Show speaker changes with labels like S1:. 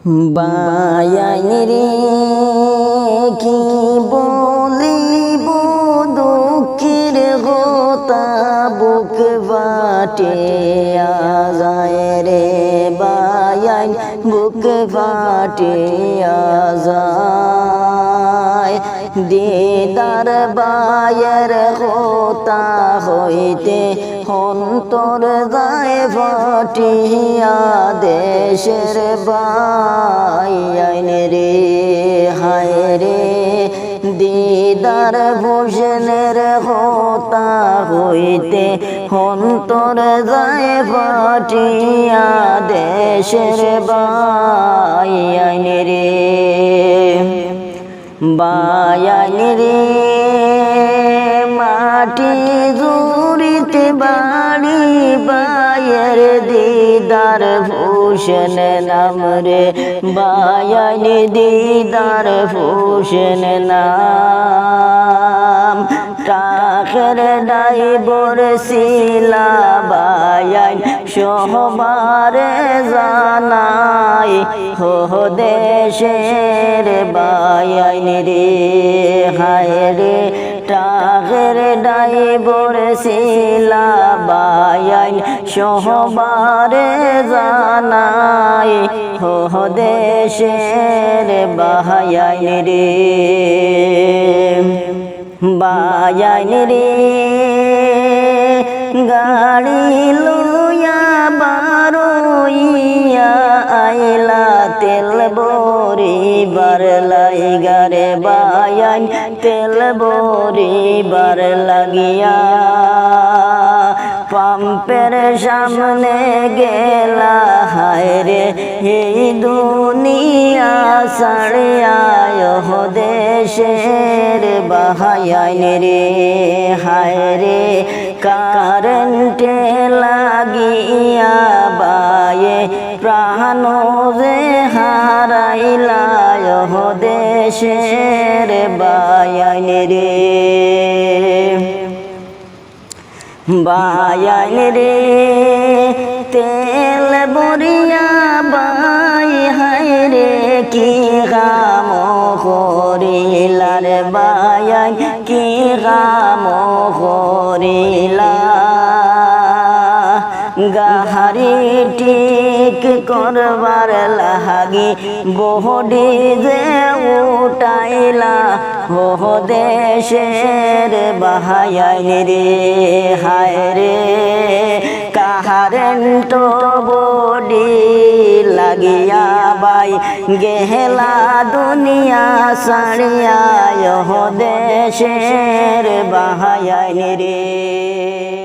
S1: বায়াইন রে কি বলিব দুঃখের গোতা বুক ফাটে যায় রে বায়াইন বুক ফাটে যায় দিদার বায়ের গোতা হইতে অন্তর যায় ফাটিয়া দেশের বায়াইন রে হায় রে দিদার ভূষণের হোতা হইতে অন্তর যায় ফাটিয়া দেশের বায়াইন রে বায়াইন রে মাটি জুড়িতে বাড়ি বায়ের দিদার ভূষণ নাম রে বায়াইন দিদার ভূষণ নাম টাকের ডাইবর শিলা বায়াইন সহবারে জানাই হো দেশের বায়াইন রে হায় রে টাকের ডাইবর শিলা বায়াইন সহবারে জানাই হো দেশের বায়াইন রে বায়াইন রে গাড়ি লইয়া বারইয়া আইলা তেল বরিবার লাইগা রে বায়াইন তেল বরিবার লাগিয়া পাম্পের সামনে গেলা হায় রে এই দুনিয়া ছাড়িয়া দেশের বায়াইন রে হায় রে কারেন্টে লাগিয়া বায়ে প্রাণ যে হারাইলা দেশের বায়াইন রে বায়াইন রে তেল বরিয়া বাই হায় রে কি কাম করিলা রে বায়াইন কি কাম করিলা গাহারি ঠিক করবার লাগি বহডি যে উঠাইলা হো দেশের বায়াইন রে হায় রে কারেন্ট বডি লাগিয়া বাই গেলা দুনিয়া ছাড়িয়া দেশের বায়াইন রে।